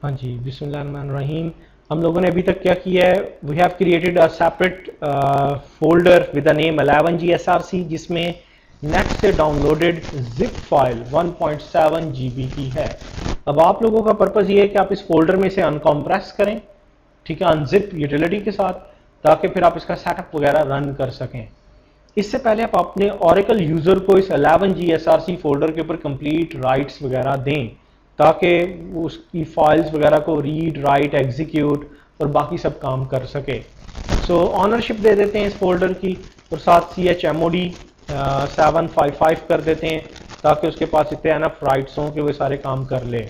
हाँ जी, बिस्मिल्लाहिर्रहमानिर्रहीम। हम लोगों ने अभी तक क्या किया है, we have created a separate folder with the name 11GSRC जिसमें नेट से डाउनलोडेड जिप फाइल 1.7 GB की है। अब आप लोगों का पर्पज़ ये है कि आप इस फोल्डर में से अनकॉम्प्रेस करें, ठीक है, अनजिप यूटिलिटी के साथ, ताकि फिर आप इसका सेटअप वगैरह रन कर सकें। इससे पहले आप अपने ओरेकल यूज़र को इस 11GSRC फोल्डर के ऊपर कंप्लीट राइट्स वगैरह दें, ताकि उसकी फाइल्स वगैरह को रीड राइट एग्जीक्यूट और बाकी सब काम कर सके। सो ऑनरशिप दे देते हैं इस फोल्डर की, और साथ chmod 755 कर देते हैं, ताकि उसके पास इतने एनफ राइट्स हों कि वो सारे काम कर ले।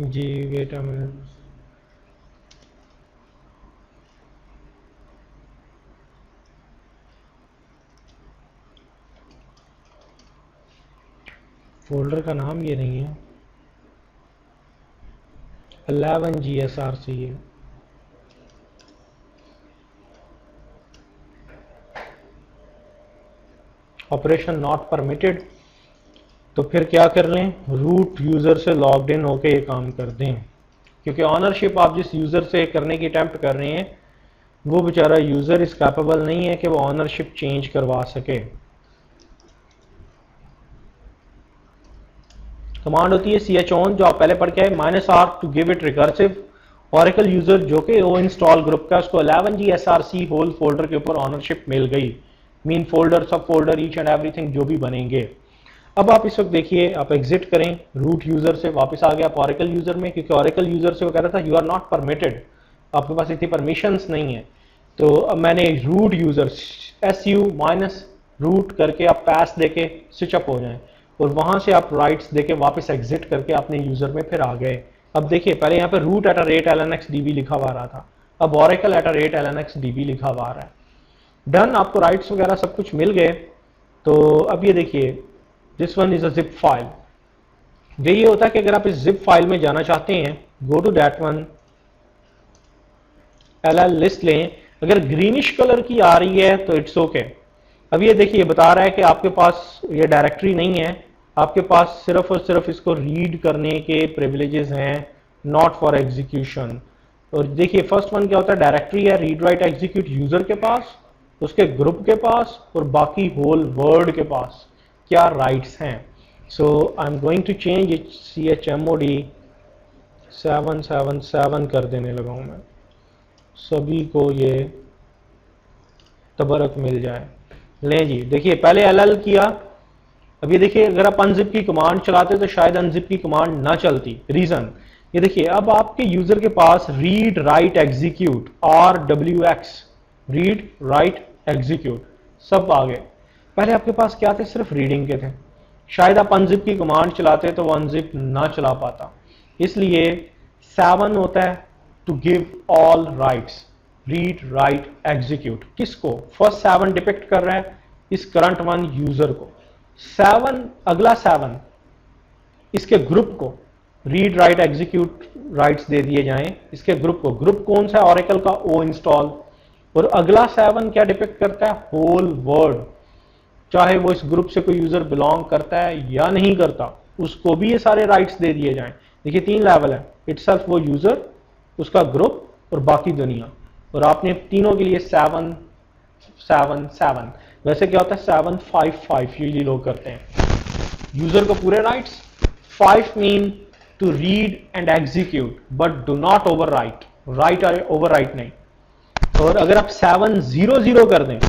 जी वेट अ मिनट। फोल्डर का नाम ये नहीं है, 11GSRC है। ऑपरेशन नॉट परमिटेड, तो फिर क्या कर लें, रूट यूज़र से लॉग्ड इन होके ये काम कर दें, क्योंकि ऑनरशिप आप जिस यूज़र से करने की अटेम्प्ट कर रहे हैं वो बेचारा यूज़र इस कैपेबल नहीं है कि वो ऑनरशिप चेंज करवा सके। कमांड होती है chown, जो आप पहले पढ़ के आए, -r to give it recursive. Oracle user जो कि ओ इंस्टॉल ग्रुप का, उसको 11GSRC होल फोल्डर के ऊपर ऑनरशिप मिल गई, मीन फोल्डर सब फोल्डर ईच एंड एवरीथिंग जो भी बनेंगे। अब आप इस वक्त देखिए, आप एग्जिट करें, रूट यूज़र से वापस आ गया आप ऑरेकल यूज़र में, क्योंकि ऑरेकल यूज़र से वो कह रहा था यू आर नॉट परमिटेड, आपके पास इतनी परमिशंस नहीं है। तो अब मैंने रूट यूज़र SU- रूट करके आप पास देके स्विच अप हो जाएं, और वहाँ से आप राइट्स देके वापस एग्जिट करके अपने यूज़र में फिर आ गए। अब देखिए, पहले यहाँ पे root@lnxdb लिखा हुआ रहा था, अब oracle@lnxdb लिखा हुआ रहा है। डन, आपको राइट्स वगैरह सब कुछ मिल गए। तो अब ये देखिए, this one is a zip file. ये होता है कि अगर आप इस जिप फाइल में जाना चाहते हैं, go to that one, LL list लें। अगर ग्रीनिश कलर की आ रही है तो इट्स ओके। अब ये देखिए, बता रहा है कि आपके पास ये डायरेक्टरी नहीं है, आपके पास सिर्फ और सिर्फ इसको रीड करने के प्रिविलेजेस हैं, नॉट फॉर एग्जीक्यूशन। और देखिए, फर्स्ट वन क्या होता है, डायरेक्टरी है, रीड राइट एग्जीक्यूट यूजर के पास, उसके ग्रुप के पास और बाकी होल वर्ल्ड के पास क्या राइट्स हैं। So I am going to change it, chmod 777 कर देने लगा हूं मैं, सभी को ये तबरक मिल जाए। लें जी, देखिए पहले LL किया। अब ये देखिए, अगर आप अनजिप की कमांड चलाते तो शायद अनजिप की कमांड ना चलती। रीजन ये देखिए, अब आपके यूजर के पास read write execute RWX, read write execute सब आ गए। पहले आपके पास क्या थे, सिर्फ रीडिंग के थे। शायद आप अनजिप की कमांड चलाते तो वो अनजिप ना चला पाता, इसलिए 7 होता है to give all rights, read write execute. किसको, फर्स्ट 7 डिपेक्ट कर रहा है इस करंट वन यूजर को। 7 अगला 7 इसके ग्रुप को रीड राइट एग्जीक्यूट राइट्स दे दिए जाएं, इसके ग्रुप को। ग्रुप कौन सा है, ऑरेकल का ओ इंस्टॉल। और अगला 7 क्या डिपेक्ट करता है, होल वर्ल्ड, चाहे वो इस ग्रुप से कोई यूजर बिलोंग करता है या नहीं करता, उसको भी ये सारे राइट्स दे दिए जाएं। देखिए 3 लेवल है, इटसेल्फ वो यूजर, उसका ग्रुप और बाकी दुनिया। और आपने तीनों के लिए 7 7 7, वैसे क्या होता है 755 यूजली लोग करते हैं। यूजर को पूरे rights, 5 mean to read and execute but do not overwrite, write overwrite नहीं। और अगर आप 700 कर दें,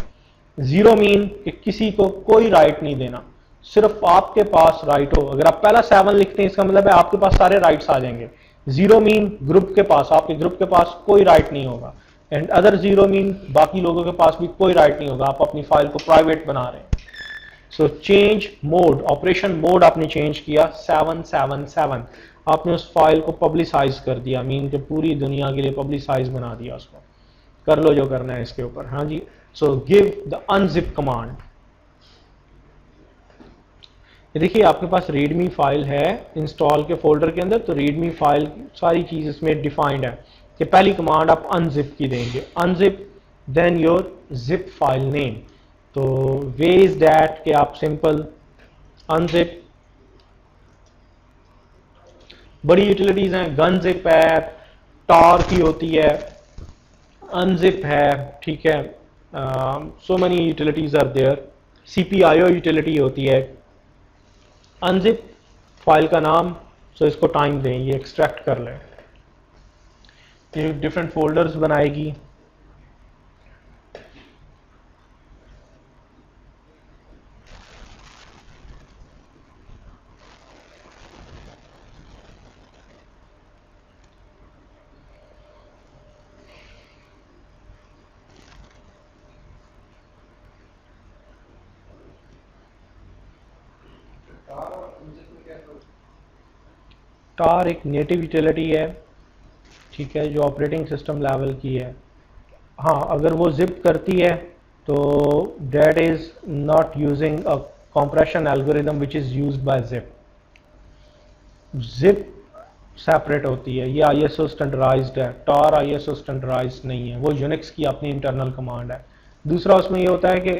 0 मीन कि किसी को कोई राइट नहीं देना, सिर्फ आपके पास राइट हो। अगर आप पहला 7 लिखते हैं, इसका मतलब है आपके पास सारे राइट्स आ जाएंगे। 0 मीन ग्रुप के पास, आपके ग्रुप के पास कोई राइट नहीं होगा। एंड अदर 0 मीन बाकी लोगों के पास भी कोई राइट नहीं होगा, आप अपनी फाइल को प्राइवेट बना रहे हैं। So change mode, operation mode आपने चेंज किया, 777 आपने उस फाइल को पब्लिसाइज कर दिया, मीन कि पूरी दुनिया के लिए पब्लिसाइज बना दिया उसको। कर लो जो करना है इसके ऊपर। हाँ जी, so give the unzip command. ये देखिए आपके पास रीडमी फाइल है इंस्टॉल के फोल्डर के अंदर, तो रीडमी फाइल सारी चीज इसमें डिफाइंड है कि पहली कमांड आप अनजिप की देंगे, unzip then your zip file name. तो वे इज दैट कि आप सिंपल अनजिप, बड़ी यूटिलिटीज हैं, गन जिप है, टार की होती है, अनजिप है, ठीक है, so many utilities are there, CPIO utility होती है, अनजिप फाइल का नाम, सो इसको टाइम दें, ये एक्सट्रैक्ट कर लें, ये डिफरेंट फोल्डर्स बनाएगी। टार एक नेटिव यूटिलिटी है, ठीक है, जो ऑपरेटिंग सिस्टम लेवल की है। हाँ, अगर वो जिप करती है तो that is not using a compression algorithm which is used by zip। Zip separate होती है, ये आईएसओ स्टैंडर्डाइज्ड है, टार आईएसओ स्टैंडर्डाइज्ड नहीं है, वो यूनिक्स की अपनी इंटरनल कमांड है। दूसरा उसमें ये होता है कि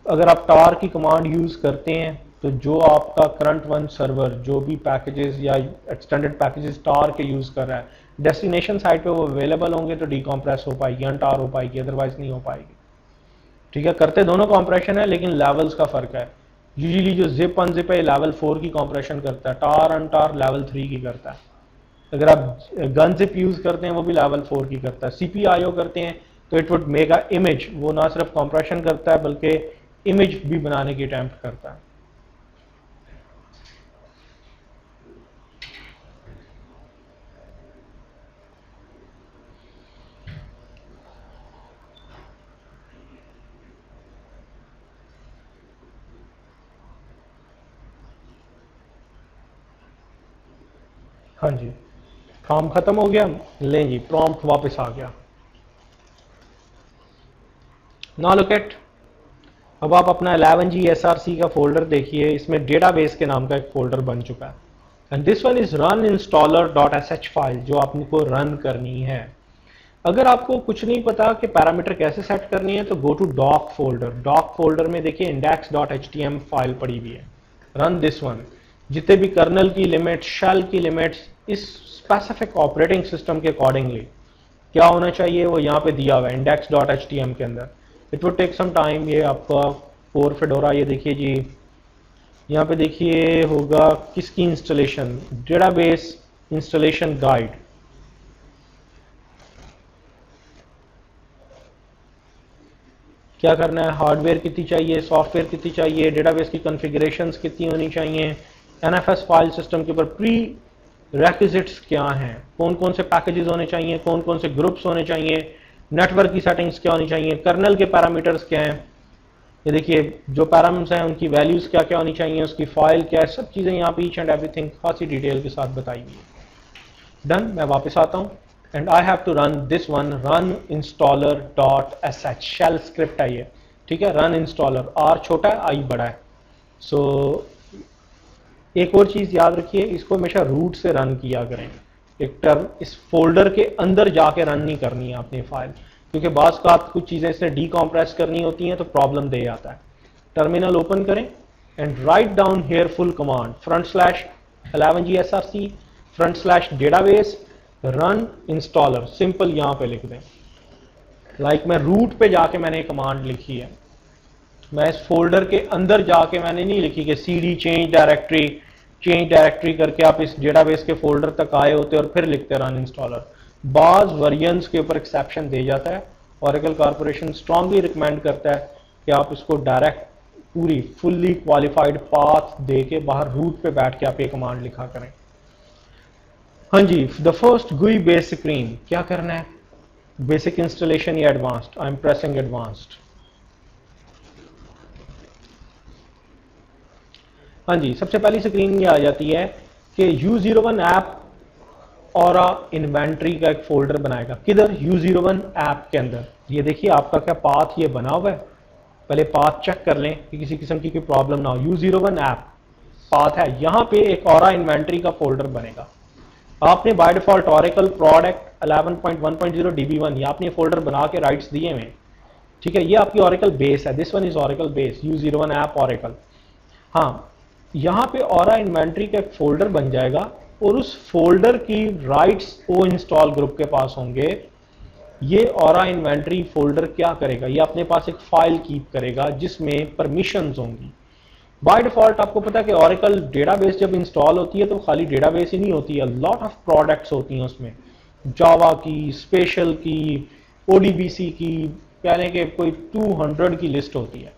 अगर आप टार की कमांड यूज करते हैं तो जो आपका करंट वन सर्वर जो भी पैकेजेस या एक्सटेंडेड पैकेजेस टार के यूज कर रहा है, डेस्टिनेशन साइट पे वो अवेलेबल होंगे तो डीकॉम्प्रेस हो पाएगी, अनटार हो पाएगी, अदरवाइज नहीं हो पाएगी। ठीक है, करते दोनों कॉम्प्रेशन है लेकिन लेवल्स का फर्क है। यूजुअली जो जिप अनजिप है लेवल 4 की कॉम्प्रेशन करता है, टार अनटार लेवल 3 की करता है। अगर आप गन जिप यूज करते हैं वो भी लेवल 4 की करता है। सीपीआईओ करते हैं तो it would make a image, वो ना सिर्फ कॉम्प्रेशन करता है बल्कि इमेज भी बनाने की अटेम्प्ट करता है। हाँ जी, काम खत्म हो गया, लें जी प्रॉम्प्ट वापस आ गया। नाउ लुक एट, अब आप अपना 11G SRC का फोल्डर देखिए, इसमें डेटाबेस के नाम का एक फोल्डर बन चुका है and this one is run installer dot sh file जो आपको रन करनी है। अगर आपको कुछ नहीं पता कि पैरामीटर कैसे सेट करनी है तो go to doc folder. Doc folder में देखिए index.htm फाइल पड़ी हुई है, रन दिस वन। जितने भी कर्नल की लिमिट, शेल की लिमिट्स, इस स्पेसिफिक ऑपरेटिंग सिस्टम के अकॉर्डिंगली क्या होना चाहिए वो यहाँ पे दिया हुआ है index.htm के अंदर। It would take some time, ये आपका कोर फेडोरा, ये देखिए जी, यहाँ पे देखिए होगा किसकी इंस्टॉलेशन, डेटाबेस इंस्टॉलेशन गाइड। क्या करना है, हार्डवेयर कितनी चाहिए, सॉफ्टवेयर कितनी चाहिए, डेटाबेस की कॉन्फ़िगरेशंस कितनी होनी चाहिए, एनएफएस फाइल सिस्टम के ऊपर प्री रेक्विजिट्स क्या हैं, कौन कौन से पैकेजेस होने चाहिए, कौन कौन से ग्रुप्स होने चाहिए, नेटवर्क की सेटिंग्स क्या होनी चाहिए, कर्नल के पैरामीटर्स क्या हैं, ये देखिए जो पैरामीटर्स हैं उनकी वैल्यूज क्या क्या होनी चाहिए, उसकी फाइल क्या है, सब चीज़ें यहाँ पे ईच एंड एवरीथिंग खासी डिटेल के साथ बताई हुई है। डन, मैं वापस आता हूँ and I have to run this one, run installer dot sh, shell script है ये, ठीक है, रन इंस्टॉलर, आर छोटा है आई बड़ा है। सो एक और चीज़ याद रखिए, इसको हमेशा रूट से रन किया करें, एक टर्म इस फोल्डर के अंदर जाके रन नहीं करनी है आपने फाइल, क्योंकि बाज़ का कुछ चीज़ें इसने डीकॉम्प्रेस करनी होती हैं तो प्रॉब्लम दे आता है। टर्मिनल ओपन करें and write down here full command /11G SRC /database run installer, simple यहाँ पे लिख दें। लाइक मैं रूट पे जाके मैंने कमांड लिखी है, मैं इस फोल्डर के अंदर जाके मैंने नहीं लिखी कि cd चेंज डायरेक्टरी करके आप इस डेटाबेस के फोल्डर तक आए होते और फिर लिखते रन इंस्टॉलर। बाज वर्जन्स के ऊपर एक्सेप्शन दे जाता है, ओरेकल कॉर्पोरेशन स्ट्रांगली रिकमेंड करता है कि आप इसको डायरेक्ट पूरी फुल्ली क्वालिफाइड पाथ दे के बाहर रूट पे बैठ के आप ये कमांड लिखा करें। हाँ जी, the first GUI base screen, क्या करना है, बेसिक इंस्टॉलेशन या advanced, I am pressing advanced. हाँ जी, सबसे पहली स्क्रीन ये आ जाती है कि U01 ऐप ऑरा इन्वेंट्री का एक फोल्डर बनाएगा। किधर? U01 ऐप के अंदर। ये देखिए आपका क्या पाथ ये बना हुआ है, पहले पाथ चेक कर लें कि किसी किस्म की कोई प्रॉब्लम ना हो। U01 ऐप पाथ है, यहां पे एक ऑरा इन्वेंट्री का फोल्डर बनेगा। आपने by default oracle product 11.1.0 DB1 ये आपने फोल्डर बना के राइट्स दिए हुए, ठीक है। ये आपकी ऑरेकल बेस है, this one is oracle base U01 app oracle. हाँ, यहाँ पे ऑरा इन्वेंट्री का एक फोल्डर बन जाएगा और उस फोल्डर की राइट्स ओ इंस्टॉल ग्रुप के पास होंगे। ये ऑरा इन्वेंट्री फोल्डर क्या करेगा, ये अपने पास एक फाइल कीप करेगा जिसमें परमिशंस होंगी। बाय डिफॉल्ट आपको पता है कि ऑरेकल डेटाबेस जब इंस्टॉल होती है तो खाली डेटाबेस ही नहीं होती है, लॉट ऑफ प्रोडक्ट्स होती हैं उसमें, जावा की, स्पेशल की, ओडीबीसी की, कहने के कोई 200 की लिस्ट होती है।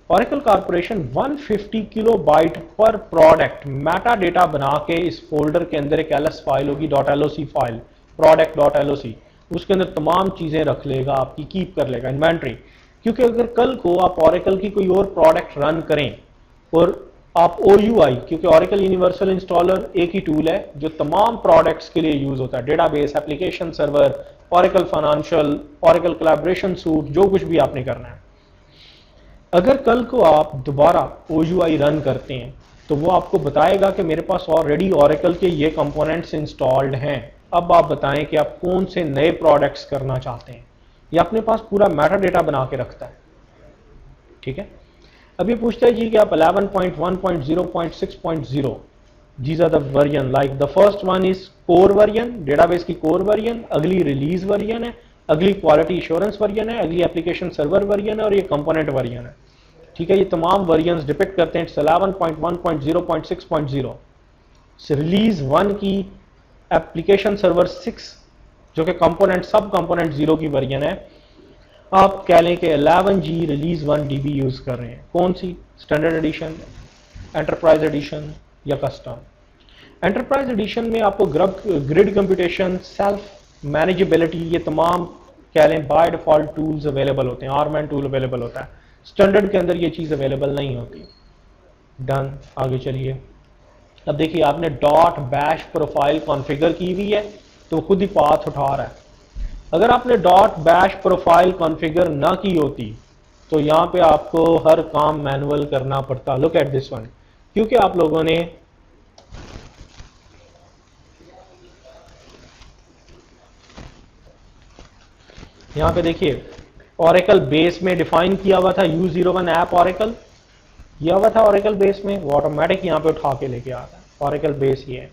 ऑरेकल कॉर्पोरेशन 150 किलोबाइट पर प्रोडक्ट मेटा डेटा बना के इस फोल्डर के अंदर एक एलएस फाइल होगी .loc फाइल, product.loc, उसके अंदर तमाम चीजें रख लेगा, आपकी कीप कर लेगा इन्वेंट्री। क्योंकि अगर कल को आप ऑरेकल की कोई और प्रोडक्ट रन करें और आप OUI, क्योंकि ऑरेकल यूनिवर्सल इंस्टॉलर एक ही टूल है जो तमाम प्रोडक्ट्स के लिए यूज होता है, database, application server, oracle financial, oracle collaboration suit, जो कुछ भी आपने करना है। अगर कल को आप दोबारा OUI रन करते हैं तो वो आपको बताएगा कि मेरे पास ऑलरेडी ऑरेकल के ये कंपोनेंट्स इंस्टॉल्ड हैं, अब आप बताएं कि आप कौन से नए प्रोडक्ट्स करना चाहते हैं। ये अपने पास पूरा मेटा डेटा बना के रखता है, ठीक है। अब ये पूछता है जी कि आप 11.1.0.6.0 these are the version, like the first one is core version, database की core version, अगली रिलीज वर्जन है, अगली क्वालिटी इंश्योरेंस वर्जन है, अगली एप्लीकेशन सर्वर वर्जन है और ये कंपोनेंट वर्जन है, ठीक है। ये तमाम वर्जन्स डिपिक्ट करते हैं 11.1.0.6.0 रिलीज 1 की एप्लीकेशन सर्वर 6 जो कि कंपोनेंट सब कंपोनेंट 0 की वर्जन है। आप कह लें कि 11G रिलीज 1 DB यूज कर रहे हैं, कौन सी? स्टैंडर्ड एडिशन, एंटरप्राइज एडिशन या कस्टम। एंटरप्राइज एडिशन में आपको ग्रिड कंप्यूटेशन, सेल्फ मैनेजेबिलिटी, ये तमाम कह लें बाय डिफॉल्ट टूल्स अवेलेबल होते हैं, आरमैन टूल अवेलेबल होता है। स्टैंडर्ड के अंदर ये चीज़ अवेलेबल नहीं होती। डन, आगे चलिए। अब देखिए आपने .bash प्रोफाइल कॉन्फ़िगर की हुई है तो खुद ही पाथ उठा रहा है। अगर आपने .bash प्रोफाइल कॉन्फ़िगर ना की होती तो यहाँ पे आपको हर काम मैनुअल करना पड़ता। लुक एट दिस वन, क्योंकि आप लोगों ने यहाँ पे देखिए ऑरेकल बेस में डिफाइन किया हुआ था U01 ऐप ऑरेकल, किया हुआ था ऑरेकल बेस में, वो ऑटोमेटिक यहाँ पे उठा के लेके आता है। ऑरेकल बेस ये है,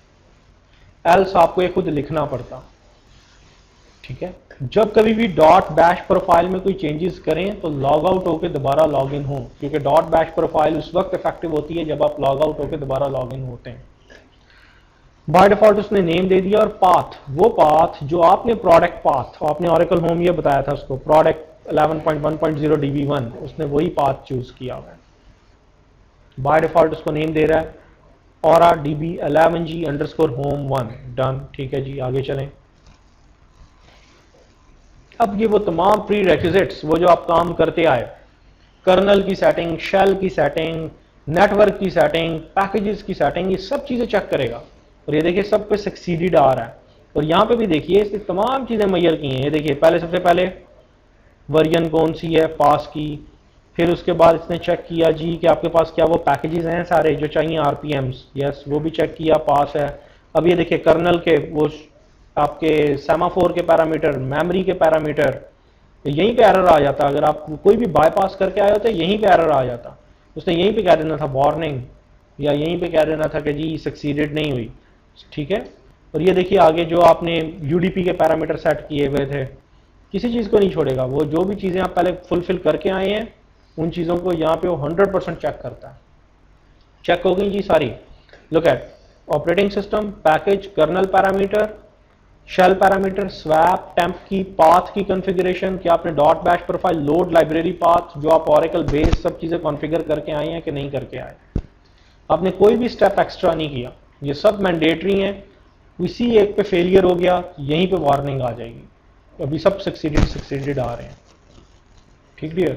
एल्स आपको ये खुद लिखना पड़ता, ठीक है। जब कभी भी .bash प्रोफाइल में कोई चेंजेस करें तो लॉग आउट होकर दोबारा लॉग इन हो, क्योंकि .bash प्रोफाइल उस वक्त इफेक्टिव होती है जब आप लॉग आउट होकर दोबारा लॉग इन होते हैं। बाय डिफॉल्ट उसने नेम दे दिया और पाथ, वो पाथ जो आपने प्रोडक्ट पाथ, आपने ऑरेकल होम ये बताया था उसको, प्रोडक्ट 11.1.0 DB1, उसने वही पाथ चूज किया हुआ है। बाय डिफॉल्ट उसको नेम दे रहा है ऑरा DB 11G_home1। डन, ठीक है जी, आगे चलें। अब ये वो तमाम प्री रेक्विजिट्स, वो जो आप काम करते आए, कर्नल की सेटिंग, शेल की सेटिंग, नेटवर्क की सेटिंग, पैकेजेस की सेटिंग, ये सब चीजें चेक करेगा। और ये देखिए सब पे सक्सीडेड आ रहा है। और यहाँ पे भी देखिए इसने तमाम चीजें मैयर की हैं। ये देखिए पहले, सबसे पहले वर्जन कौन सी है, पास की, फिर उसके बाद इसने चेक किया जी कि आपके पास क्या वो पैकेजेस हैं सारे जो चाहिए RPMs, यस वो भी चेक किया, पास है। अब ये देखिए कर्नल के वो आपके सेमाफोर के पैरामीटर, मेमोरी के पैरामीटर, यहीं पे एरर आ जाता। अगर आप कोई भी बाईपास करके आए होते यहीं पे एरर आ जाता, उसने यहीं पे कह देना था वार्निंग, या यहीं पे कह देना था कि जी सक्सीडेड नहीं हुई, ठीक है। और ये देखिए आगे जो आपने UDP के पैरामीटर सेट किए हुए थे, किसी चीज़ को नहीं छोड़ेगा वो, जो भी चीज़ें आप पहले फुलफिल करके आए हैं उन चीज़ों को यहाँ पे वो 100% चेक करता है। चेक हो गई जी सारी। Look at operating system, package, kernel parameter, shell parameter, swap, temp की, पाथ की कॉन्फ़िगरेशन, कि आपने .bash profile, load library path, जो आप ऑरेकल बेस सब चीज़ें कॉन्फ़िगर करके आए हैं कि नहीं करके आए। आपने कोई भी स्टेप एक्स्ट्रा नहीं किया, ये सब मैंडेटरी हैं। इसी एक पे फेलियर हो गया, यहीं पे वार्निंग आ जाएगी। अभी सब सक्सीडेड आ रहे हैं, ठीक डियर,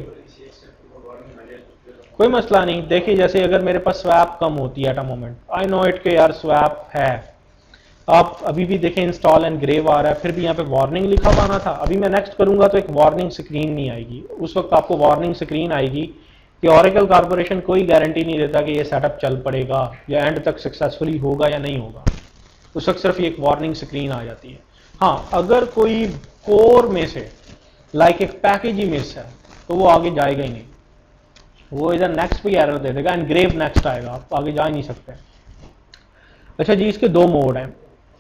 कोई मसला नहीं। देखिए जैसे अगर मेरे पास स्वैप कम होती है at a moment, I know it के यार स्वैप है, आप अभी भी देखें इंस्टॉल एंड ग्रेव आ रहा है, फिर भी यहाँ पे वार्निंग लिखा हुआ आना था। अभी मैं नेक्स्ट करूंगा तो एक वार्निंग स्क्रीन नहीं आएगी, उस वक्त आपको वार्निंग स्क्रीन आएगी कि ओरेकल कॉर्पोरेशन कोई गारंटी नहीं देता कि ये सेटअप चल पड़ेगा या एंड तक सक्सेसफुली होगा या नहीं होगा। उस वक्त सिर्फ एक वार्निंग स्क्रीन आ जाती है। हाँ, अगर कोई कोर में से लाइक एक पैकेज ही मिस है तो वो आगे जाएगा ही नहीं, वो इधर नेक्स्ट पे एरर दे देगा, एनग्रेव नेक्स्ट आएगा, आप आगे जा ही नहीं सकते। अच्छा जी, इसके दो मोड हैं।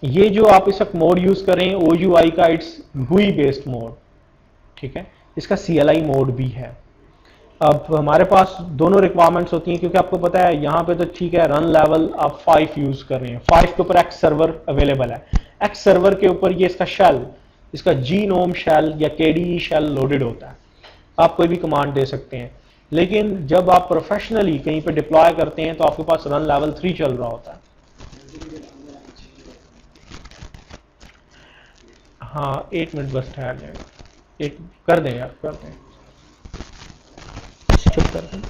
ये जो आप इस वक्त मोड यूज कर रहे हैं OUI का, इट्स GUI बेस्ड मोड, ठीक है। इसका CLI मोड भी है। अब हमारे पास दोनों रिक्वायरमेंट्स होती हैं, क्योंकि आपको पता है यहाँ पे तो ठीक है रन लेवल आप 5 यूज कर रहे हैं, 5 के ऊपर एक्स सर्वर अवेलेबल है। एक्स सर्वर के ऊपर ये इसका शेल, इसका जीनोम शेल या KDE शेल लोडेड होता है। आप कोई भी कमांड दे सकते हैं, लेकिन जब आप प्रोफेशनली कहीं पे डिप्लॉय करते हैं तो आपके पास रन लेवल 3 चल रहा होता है। हाँ, 1 मिनट बस ठहर जाएगा, एक कर दें आप, कर दें, चुप कर दें।